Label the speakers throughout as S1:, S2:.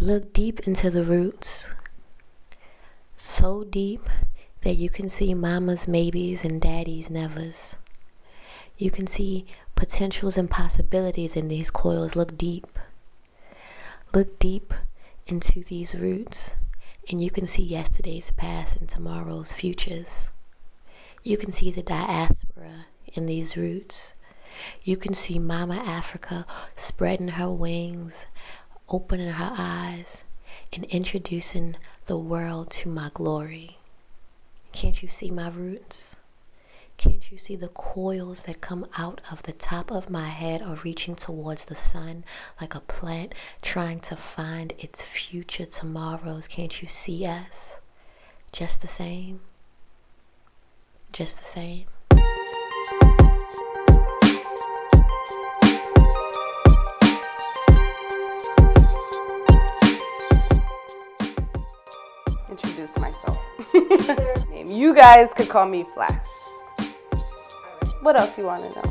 S1: Look deep into the roots. So deep that you can see mama's maybes and daddy's nevers. You can see potentials and possibilities in these coils. Look deep. Look deep into these roots, and you can see yesterday's past and tomorrow's futures. You can see the diaspora in these roots. You can see Mama Africa spreading her wings, opening her eyes, and introducing the world to my glory. Can't you see my roots? Can't you see the coils that come out of the top of my head are reaching towards the sun like a plant trying to find its future tomorrows? Can't you see us? Just the same. Just the same.
S2: Introduce myself. You guys could call me Flash. What else you want to know?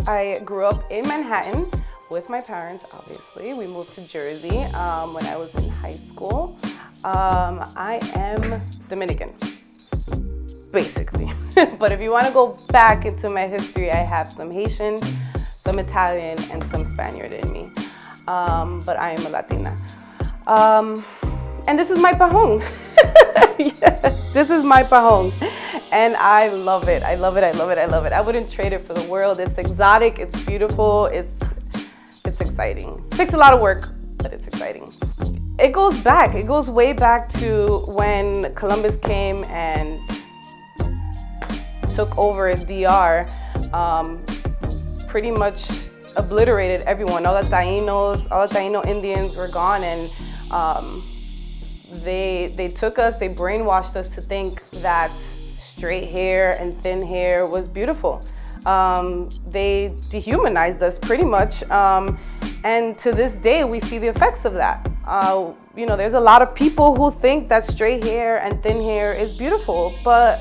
S2: I grew up in Manhattan with my parents, obviously. We moved to Jersey when I was in high school. I am Dominican, basically. But if you want to go back into my history, I have some Haitian, some Italian, and some Spaniard in me. But I am a Latina. And this is my pajon. Yes, this is my pajon. And I love it. I love it. I love it. I love it. I wouldn't trade it for the world. It's exotic. It's beautiful. It's exciting. It takes a lot of work, but it's exciting. It goes back. It goes way back to when Columbus came and took over DR. Pretty much obliterated everyone. All the Taino Indians were gone, and they took us. They brainwashed us to think that straight hair and thin hair was beautiful. They dehumanized us pretty much, and to this day we see the effects of that. There's a lot of people who think that straight hair and thin hair is beautiful, but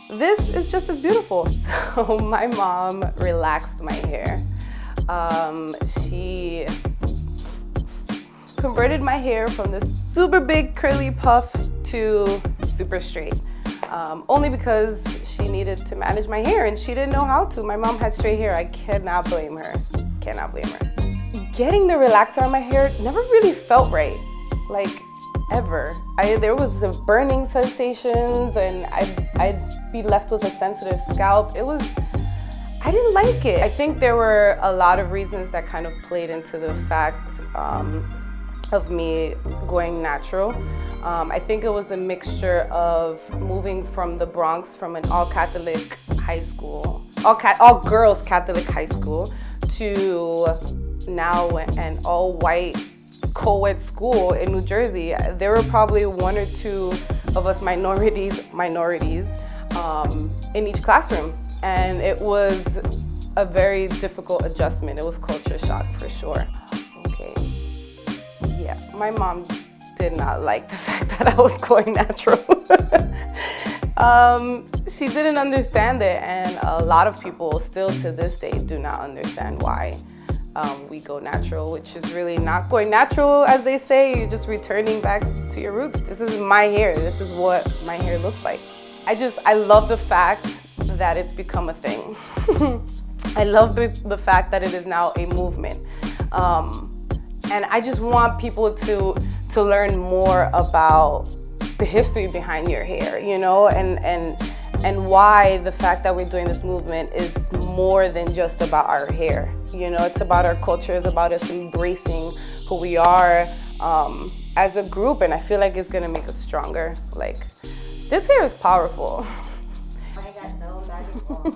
S2: this is just as beautiful. So my mom relaxed my hair. She converted my hair from this super big curly puff to super straight. Only because she needed to manage my hair and she didn't know how to. My mom had straight hair. I cannot blame her. Cannot blame her. Getting the relaxer on my hair never really felt right, like ever. There was a burning sensations and I'd be left with a sensitive scalp. I didn't like it. I think there were a lot of reasons that kind of played into the fact of me going natural. I think it was a mixture of moving from the Bronx, from an all-Catholic high school, all girls Catholic high school, to now an all-white co-ed school in New Jersey. There were probably one or two of us minorities in each classroom, and it was a very difficult adjustment. It was culture shock for sure. Okay. Yeah, my mom did not like the fact that I was going natural. She didn't understand it, and a lot of people still to this day do not understand why we go natural, which is really not going natural, as they say. You're just returning back to your roots. This is my hair. This is what my hair looks like. I love the fact that it's become a thing. I love the fact that it is now a movement. And I just want people to learn more about the history behind your hair, and why the fact that we're doing this movement is more than just about our hair. It's about our culture, it's about us embracing who we are as a group, and I feel like it's gonna make us stronger. Like, this hair is powerful.
S1: I got no magic wand.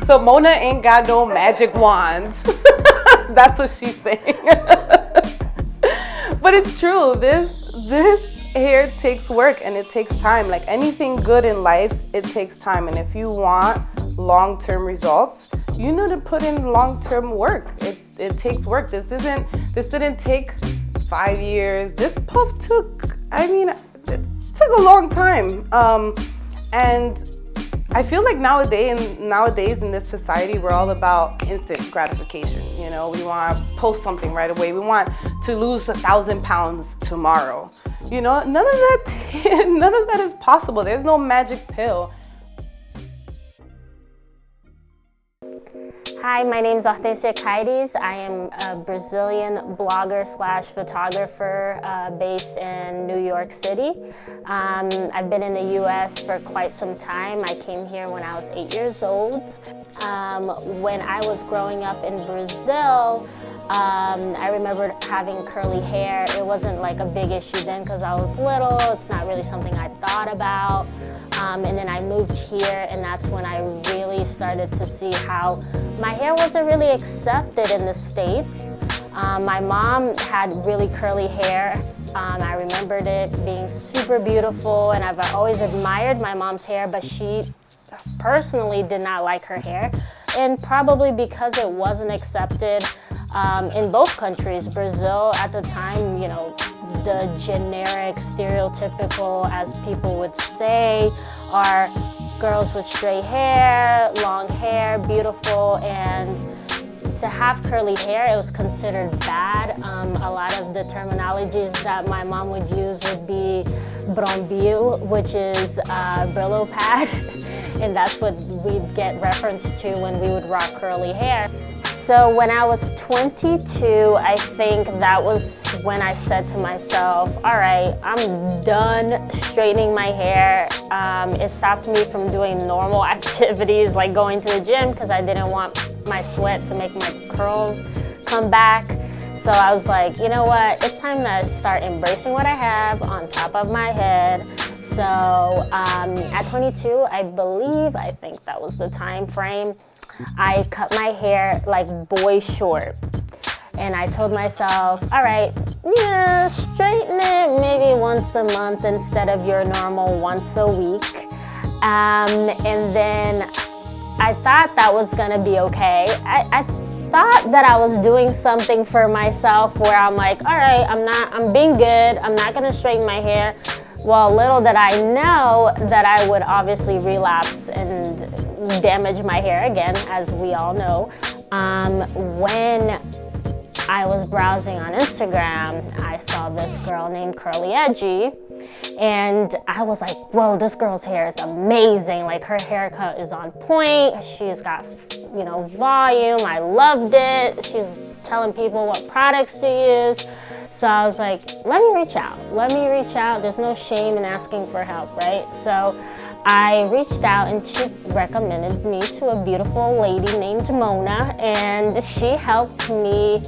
S2: So Mona ain't got no magic wand. That's what she's saying. But it's true. This hair takes work and it takes time. Like anything good in life, it takes time. And if you want long-term results, you need to put in long-term work. It takes work. This didn't take 5 years. This puff took a long time. And I feel like nowadays in this society, we're all about instant gratification. You know, we want to post something right away. We want to lose 1,000 pounds tomorrow. You know, none of that is possible. There's no magic pill.
S3: Hi, my name is Tezz. I am a Brazilian blogger slash photographer based in New York City. I've been in the US for quite some time. I came here when I was 8 years old. When I was growing up in Brazil, I remember having curly hair. It wasn't like a big issue then because I was little. It's not really something I thought about. And then I moved here, and that's when I really started to see how my hair wasn't really accepted in the States. My mom had really curly hair. I remembered it being super beautiful, and I've always admired my mom's hair, but she personally did not like her hair. And probably because it wasn't accepted in both countries. Brazil at the time, you know, the generic, stereotypical, as people would say, are girls with straight hair, long hair, beautiful, and to have curly hair, it was considered bad. A lot of the terminologies that my mom would use would be brombil, which is Brillo pad, and that's what we'd get referenced to when we would rock curly hair. So when I was 22, I think that was when I said to myself, all right, I'm done straightening my hair. It stopped me from doing normal activities like going to the gym because I didn't want my sweat to make my curls come back. So I was like, you know what, it's time to start embracing what I have on top of my head. So at 22, I think that was the time frame, I cut my hair like boy short. And I told myself, all right, yeah, straighten it maybe once a month instead of your normal once a week. And then I thought that was gonna be okay. I thought that I was doing something for myself where I'm like, all right, I'm being good, I'm not gonna straighten my hair. Well, little did I know that I would obviously relapse and damage my hair again, as we all know. When I was browsing on Instagram, I saw this girl named Curly Edgy, and I was like, whoa, this girl's hair is amazing. Like, her haircut is on point. She's got, you know, volume. I loved it. She's telling people what products to use. So I was like, let me reach out. There's no shame in asking for help, right? So I reached out, and she recommended me to a beautiful lady named Mona, and she helped me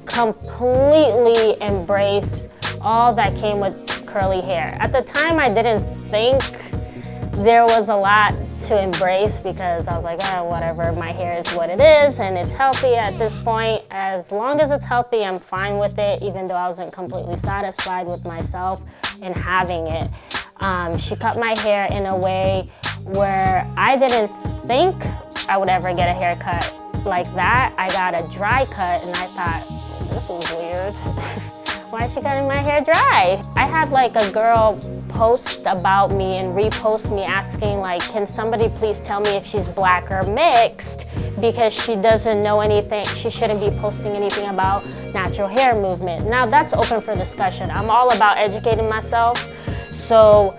S3: completely embrace all that came with curly hair. At the time, I didn't think there was a lot to embrace because I was like, oh, whatever, my hair is what it is and it's healthy at this point. As long as it's healthy, I'm fine with it, even though I wasn't completely satisfied with myself in having it. She cut my hair in a way where I didn't think I would ever get a haircut like that. I got a dry cut and I thought, this is weird. Why is she cutting my hair dry? I had like a girl post about me and repost me asking like, can somebody please tell me if she's black or mixed, because she doesn't know anything, she shouldn't be posting anything about natural hair movement. Now that's open for discussion. I'm all about educating myself. So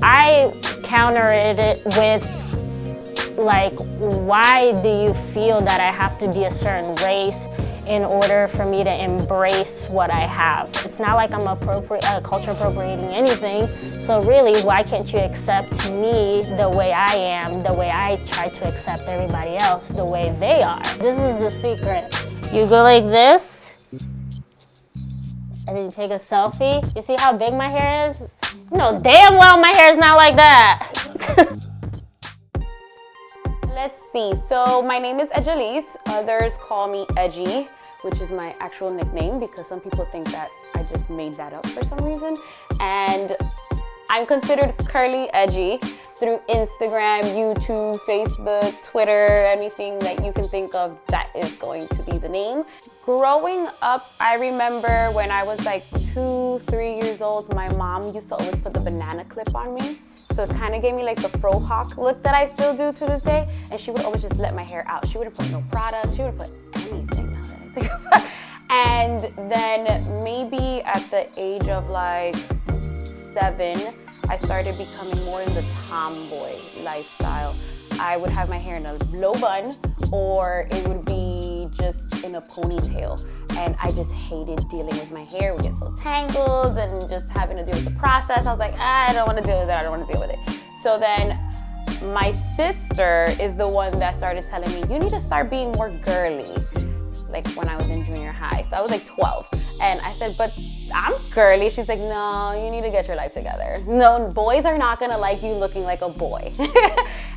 S3: I countered it with like, why do you feel that I have to be a certain race in order for me to embrace what I have? It's not like I'm culture appropriating anything. So really, why can't you accept me the way I am, the way I try to accept everybody else the way they are? This is the secret. You go like this, and then you take a selfie. You see how big my hair is? No, damn well my hair is not like that.
S4: Let's see. So my name is Ashely. Others call me Edgy, which is my actual nickname because some people think that I just made that up for some reason. And I'm considered curly edgy through Instagram, YouTube, Facebook, Twitter, anything that you can think of, that is going to be the name. Growing up, I remember when I was like 2, 3 years old, my mom used to always put the banana clip on me. so it kind of gave me like the fro hawk look that I still do to this day. And she would always just let my hair out. She wouldn't put no product, she wouldn't put anything, now that I think about it. And then maybe at the age of like 7, I started becoming more in the tomboy lifestyle. I would have my hair in a low bun, or it would be just in a ponytail. And I just hated dealing with my hair. It would get so tangled and just having to deal with the process. I was like, I don't want to deal with it, I don't want to deal with it. So then my sister is the one that started telling me, you need to start being more girly. Like when I was in junior high. So I was like 12. And I said, but I'm girly. She's like, no, you need to get your life together. No, boys are not gonna like you looking like a boy.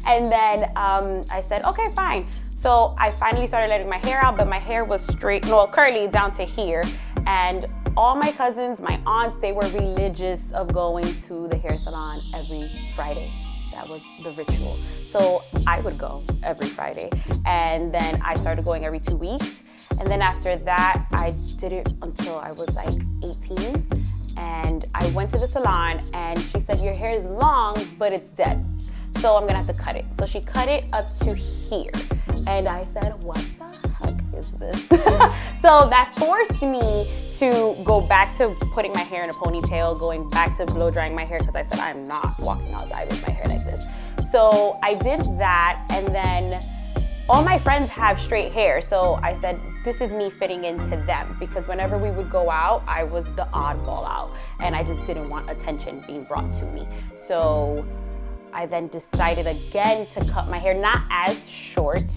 S4: And then I said, okay, fine. So I finally started letting my hair out, but my hair was straight, well, curly down to here. And all my cousins, my aunts, they were religious of going to the hair salon every Friday. That was the ritual. So I would go every Friday. And then I started going every 2 weeks. And then after that, I did it until I was like 18. And I went to the salon and she said, your hair is long, but it's dead. So I'm gonna have to cut it. So she cut it up to here. And I said, what the heck is this? So that forced me to go back to putting my hair in a ponytail, going back to blow drying my hair, because I said, I'm not walking outside with my hair like this. So I did that, and then all my friends have straight hair. So I said, this is me fitting into them, because whenever we would go out, I was the oddball out, and I just didn't want attention being brought to me. So I then decided again to cut my hair, not as short.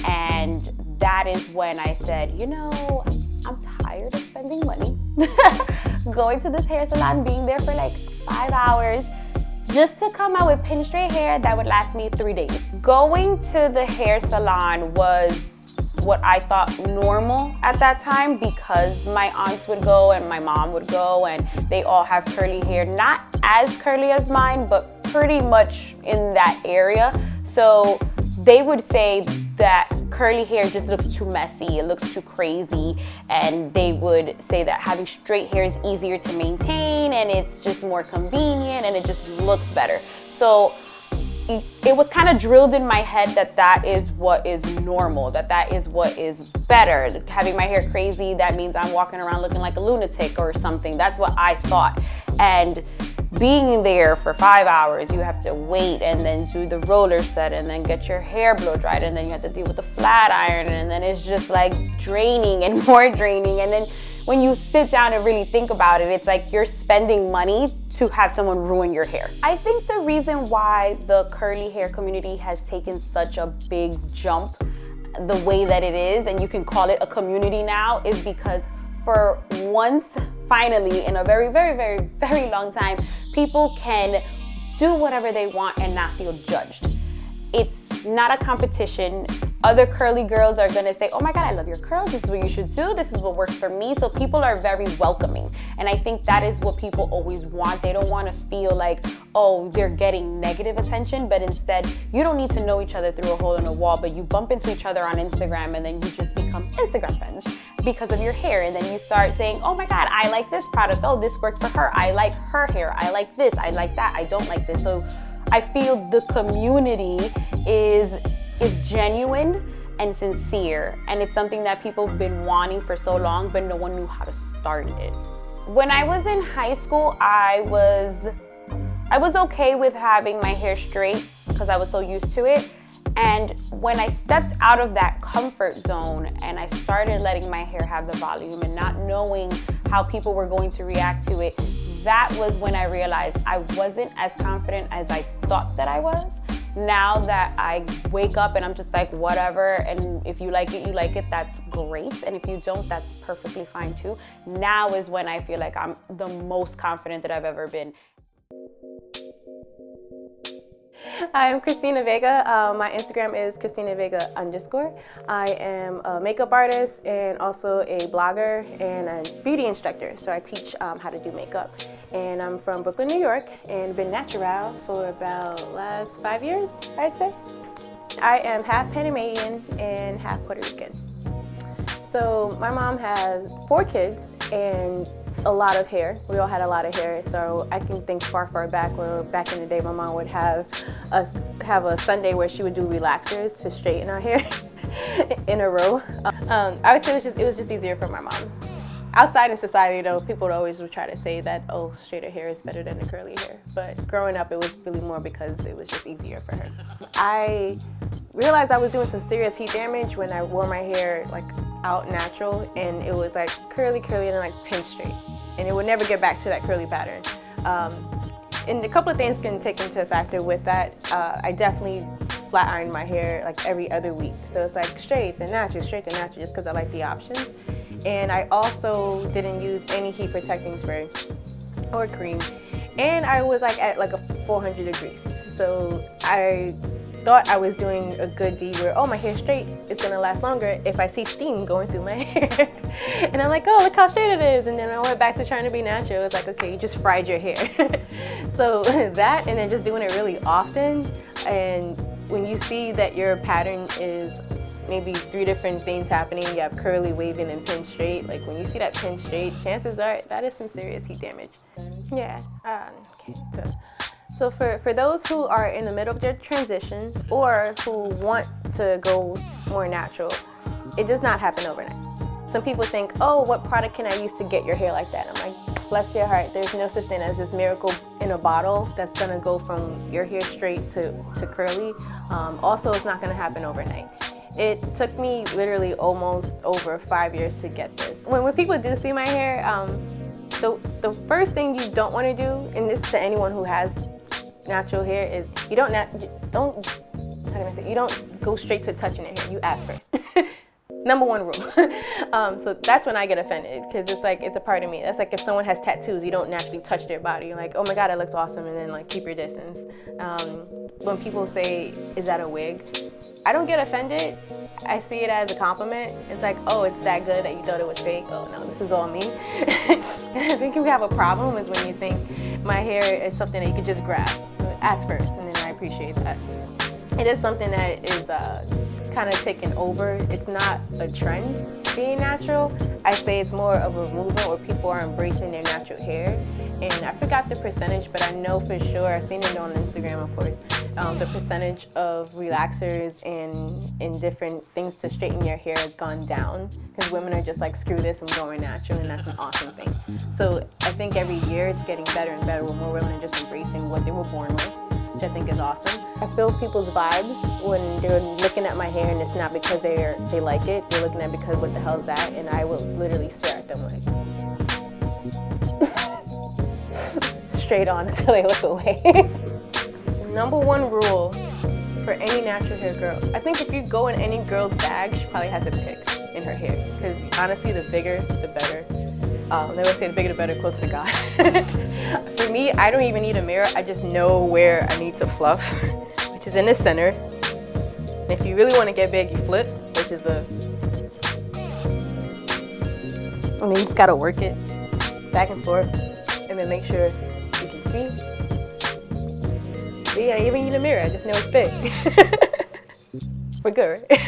S4: And that is when I said, you know, I'm tired of spending money going to this hair salon, being there for like 5 hours just to come out with pin straight hair that would last me 3 days. Going to the hair salon was what I thought normal at that time, because my aunts would go and my mom would go, and they all have curly hair, not as curly as mine, but pretty much in that area. So they would say that curly hair just looks too messy, it looks too crazy, and they would say that having straight hair is easier to maintain, and it's just more convenient, and it just looks better. So it was kind of drilled in my head that that is what is normal, that that is what is better. Having my hair crazy, that means I'm walking around looking like a lunatic or something. That's what I thought. And being there for 5 hours, you have to wait and then do the roller set and then get your hair blow dried, and then you have to deal with the flat iron, and then it's just like draining and more draining. And then when you sit down and really think about it, it's like you're spending money to have someone ruin your hair. I think the reason why the curly hair community has taken such a big jump the way that it is, and you can call it a community now, is because for once, finally, in a very, very, very, very long time, people can do whatever they want and not feel judged. It's not a competition. Other curly girls are gonna say, oh my God, I love your curls. This is what you should do. This is what works for me. So people are very welcoming. And I think that is what people always want. They don't wanna feel like, oh, they're getting negative attention, but instead, you don't need to know each other through a hole in a wall, but you bump into each other on Instagram, and then you just become Instagram friends because of your hair. And then you start saying, oh my God, I like this product. Oh, this worked for her. I like her hair. I like this. I like that. I don't like this. So I feel the community is genuine and sincere, and it's something that people have been wanting for so long, but no one knew how to start it. When I was in high school, I was okay with having my hair straight because I was so used to it. And when I stepped out of that comfort zone and I started letting my hair have the volume and not knowing how people were going to react to it, that was when I realized I wasn't as confident as I thought that I was. Now that I wake up and I'm just like, whatever, and if you like it, you like it, that's great. And if you don't, that's perfectly fine too. Now is when I feel like I'm the most confident that I've ever been.
S2: I'm Christina Vega. My Instagram is ChristinaVega_. I am a makeup artist and also a blogger and a beauty instructor. So I teach how to do makeup. And I'm from Brooklyn, New York, and been natural for about last 5 years, I'd say. I am half Panamanian and half Puerto Rican. So my mom has 4 kids, and
S4: a lot of hair. We all had a lot of hair, so I can think far back where back in the day my mom would have a Sunday where she would do relaxers to straighten our hair in a row. I would say it was just easier for my mom. Outside in society though, people would always try to say that, oh, straighter hair is better than the curly hair. But growing up, it was really more because it was just easier for her. I realized I was doing some serious heat damage when I wore my hair like out natural, and it was like curly and then like pin straight. And it would never get back to that curly pattern. And a couple of things can take into factor with that. I definitely flat iron my hair like every other week. So it's like straight and natural, just because I like the options. And I also didn't use any heat protecting spray or cream. And I was like at like a 400 degrees. So I thought I was doing a good deed where, oh, my hair's straight, it's gonna last longer if I see steam going through my hair. And I'm like, oh, look how straight it is. And then I went back to trying to be natural. It's like, okay, you just fried your hair. So that, and then just doing it really often. And when you see that your pattern is maybe 3 different things happening, you have curly, waving, and pin straight. Like when you see that pin straight, chances are that is some serious heat damage. Yeah. Okay. So for those who are in the middle of their transition or who want to go more natural, it does not happen overnight. Some people think, oh, what product can I use to get your hair like that? I'm like, bless your heart, there's no such thing as this miracle in a bottle that's gonna go from your hair straight to curly. Also, it's not gonna happen overnight. It took me literally almost over 5 years to get this. When people do see my hair, the first thing you don't want to do, and this is to anyone who has natural hair, is you don't go straight to touching your hair. You ask first. Number 1 rule. So that's when I get offended, because it's like, it's a part of me. That's like if someone has tattoos, you don't naturally touch their body. You're like, oh my God, that looks awesome, and then like keep your distance. When people say, is that a wig? I don't get offended. I see it as a compliment. It's like, oh, it's that good that you thought it was fake. Oh no, this is all me. I think we have a problem is when you think my hair is something that you could just grab. Ask first, and then I appreciate that. It is something that is kind of taken over. It's not a trend being natural. I say it's more of a movement where people are embracing their natural hair. And I forgot the percentage, but I know for sure, I've seen it on Instagram, of course, the percentage of relaxers and different things to straighten your hair has gone down, because women are just like, screw this, I'm going natural, and that's an awesome thing. So I think every year it's getting better and better, where more women are just embracing what they were born with, which I think is awesome. I feel people's vibes when they're looking at my hair, and it's not because they like it, they're looking at it because what the hell is that, and I will literally stare at them like straight on until they look away. Number 1 rule for any natural hair girl, I think if you go in any girl's bag, she probably has a pick in her hair, because honestly, the bigger, the better. They always say the bigger the better, closer to God. For me, I don't even need a mirror. I just know where I need to fluff, which is in the center. And if you really want to get big, you flip, which is and then you just gotta work it back and forth, and then make sure you can see. But yeah, I even need a mirror. I just know it's big. We're good, right?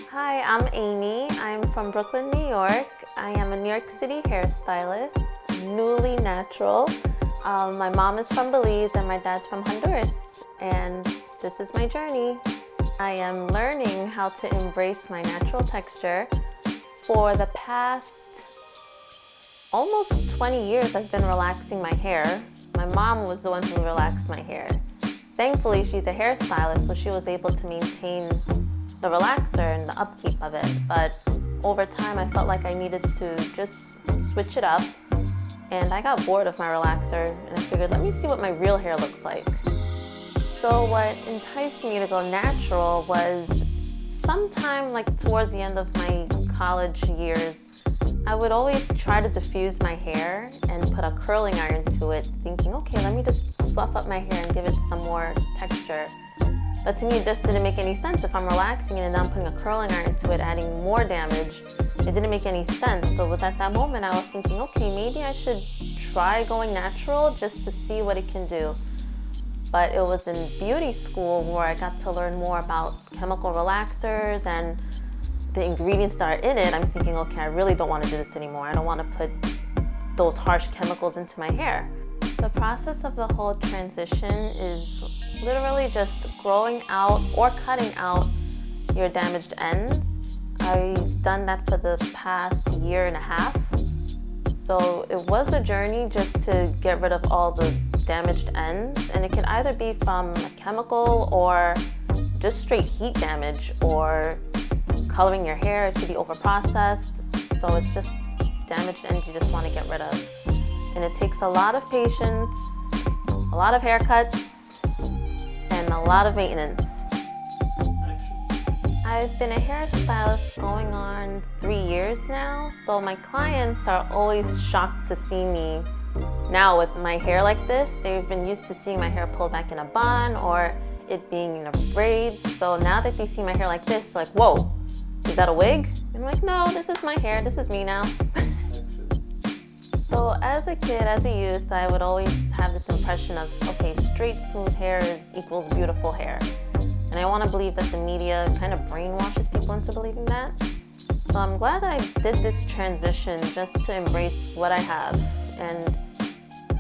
S5: Hi, I'm Amy. I'm from Brooklyn, New York. I am a New York City hairstylist, newly natural. My mom is from Belize and my dad's from Honduras, and this is my journey. I am learning how to embrace my natural texture. For the past almost 20 years, I've been relaxing my hair. My mom was the one who relaxed my hair. Thankfully, she's a hairstylist, so she was able to maintain the relaxer and the upkeep of it. But over time, I felt like I needed to just switch it up. And I got bored of my relaxer, and I figured, let me see what my real hair looks like. So what enticed me to go natural was sometime like towards the end of my college years, I would always try to diffuse my hair and put a curling iron to it, thinking, okay, let me just fluff up my hair and give it some more texture. But to me, this didn't make any sense. If I'm relaxing it and I'm putting a curling iron to it, adding more damage, it didn't make any sense. So it was at that moment I was thinking, okay, maybe I should try going natural just to see what it can do. But it was in beauty school where I got to learn more about chemical relaxers and the ingredients that are in it, I'm thinking, okay, I really don't want to do this anymore. I don't want to put those harsh chemicals into my hair. The process of the whole transition is literally just growing out or cutting out your damaged ends. I've done that for the past year and a half. So it was a journey just to get rid of all the damaged ends, and it can either be from a chemical or just straight heat damage or coloring your hair to be overprocessed. So it's just damaged ends you just want to get rid of. And it takes a lot of patience, a lot of haircuts, and a lot of maintenance. I've been a hairstylist going on 3 years now, so my clients are always shocked to see me now with my hair like this. They've been used to seeing my hair pulled back in a bun or it being in a braid. So now that they see my hair like this, they're like, whoa, is that a wig? And I'm like, no, this is my hair, this is me now. So as a kid, as a youth, I would always have this impression of, okay, straight, smooth hair equals beautiful hair. And I want to believe that the media kind of brainwashes people into believing that. So I'm glad that I did this transition just to embrace what I have. And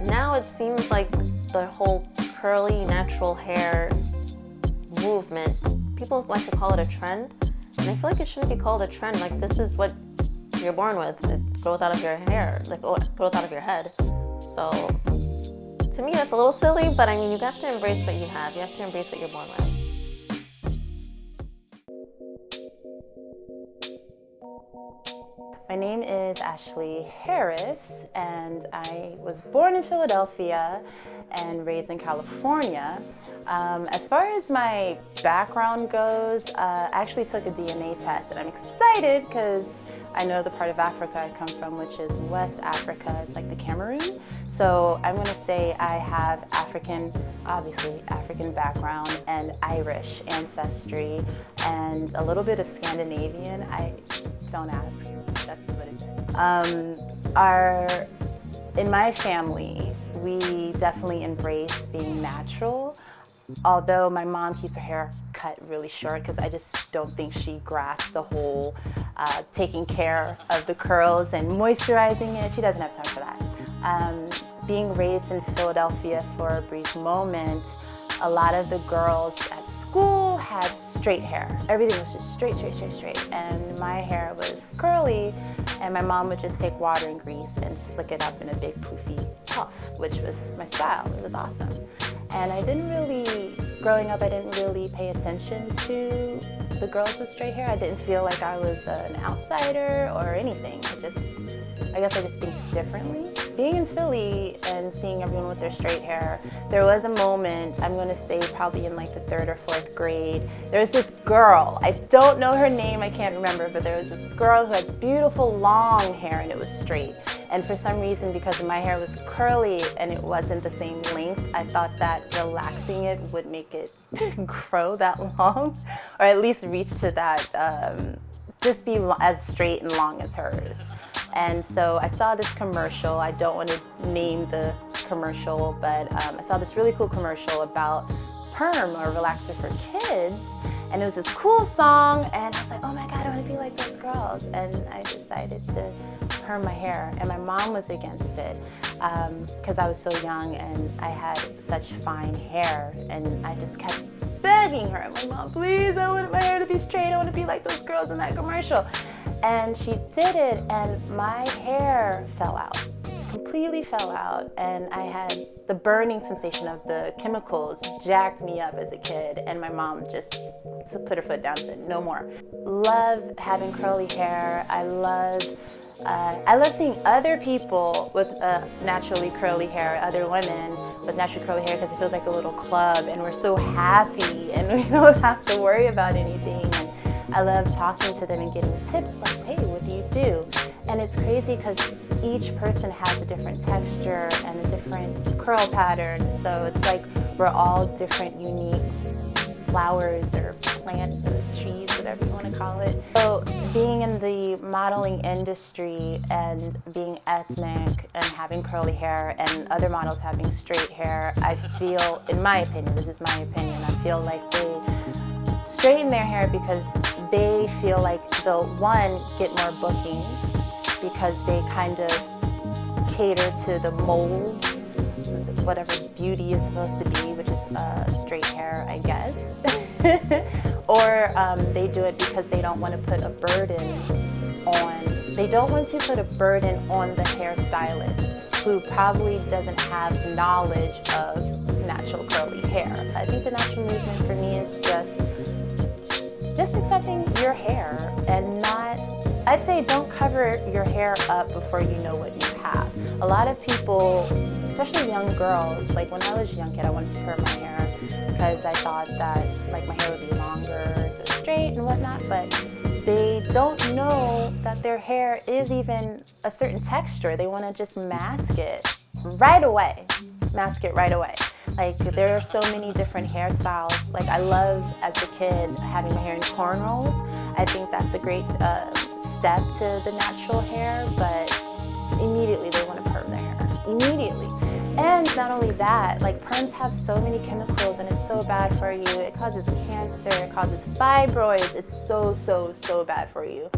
S5: now it seems like the whole curly, natural hair movement, people like to call it a trend. And I feel like it shouldn't be called a trend. Like, this is what you're born with. It grows out of your hair, like, or it grows out of your head. So to me, that's a little silly, but I mean, you have to embrace what you have. You have to embrace what you're born with.
S6: My name is Ashely Harris, and I was born in Philadelphia and raised in California. As far as my background goes, I actually took a DNA test, and I'm excited because I know the part of Africa I come from, which is West Africa. It's like the Cameroon. So I'm going to say I have obviously African background and Irish ancestry and a little bit of Scandinavian. Don't ask, that's what it is. In my family, we definitely embrace being natural. Although my mom keeps her hair cut really short because I just don't think she grasped the whole taking care of the curls and moisturizing it. She doesn't have time for that. Being raised in Philadelphia for a brief moment, a lot of the girls at school had straight hair. Everything was just straight. And my hair was curly, and my mom would just take water and grease and slick it up in a big poofy puff, which was my style. It was awesome. And growing up, I didn't really pay attention to the girls with straight hair. I didn't feel like I was an outsider or anything. I guess I just think differently. Being in Philly and seeing everyone with their straight hair, there was a moment, I'm going to say probably in like the 3rd or 4th grade, there was this girl, I don't know her name, I can't remember, but there was this girl who had beautiful long hair and it was straight. And for some reason, because my hair was curly and it wasn't the same length, I thought that relaxing it would make it grow that long, or at least reach to that, just be as straight and long as hers. And so I saw this commercial. I don't want to name the commercial, but I saw this really cool commercial about perm or relaxer for kids. And it was this cool song, and I was like, oh my God, I want to be like those girls. And I decided to perm my hair, and my mom was against it because I was so young and I had such fine hair, and I just kept begging her. I'm like, Mom, please, I want my hair to be straight. I want to be like those girls in that commercial. And she did it, and my hair fell out, completely fell out, and I had the burning sensation of the chemicals jacked me up as a kid, and my mom just put her foot down and said, no more. Love having curly hair. I love seeing other people with naturally curly hair, other women with naturally curly hair, because it feels like a little club, and we're so happy, and we don't have to worry about anything. And I love talking to them and getting tips like, hey, what do you do? And it's crazy because each person has a different texture and a different curl pattern. So it's like we're all different, unique flowers or plants or trees, whatever you want to call it. So being in the modeling industry and being ethnic and having curly hair and other models having straight hair, I feel, in my opinion, this is my opinion, I feel like they straighten their hair because they feel like they'll, one, get more bookings because they kind of cater to the mold, whatever beauty is supposed to be, which is straight hair, I guess. Or they do it because they don't want to put a burden on, they don't want to put a burden on the hairstylist who probably doesn't have knowledge of natural curly hair. I think the natural movement for me is just accepting your hair and not, I'd say don't cover your hair up before you know what you have. A lot of people, especially young girls, like when I was a young kid, I wanted to curl my hair because I thought that like my hair would be longer, straight and whatnot, but they don't know that their hair is even a certain texture. They want to just mask it right away. Mask it right away. Like there are so many different hairstyles. Like I loved as a kid having my hair in cornrows. I think that's a great step to the natural hair, but immediately they want to perm their hair. Immediately. And not only that, like perms have so many chemicals and it's so bad for you. It causes cancer, it causes fibroids. It's so bad for you.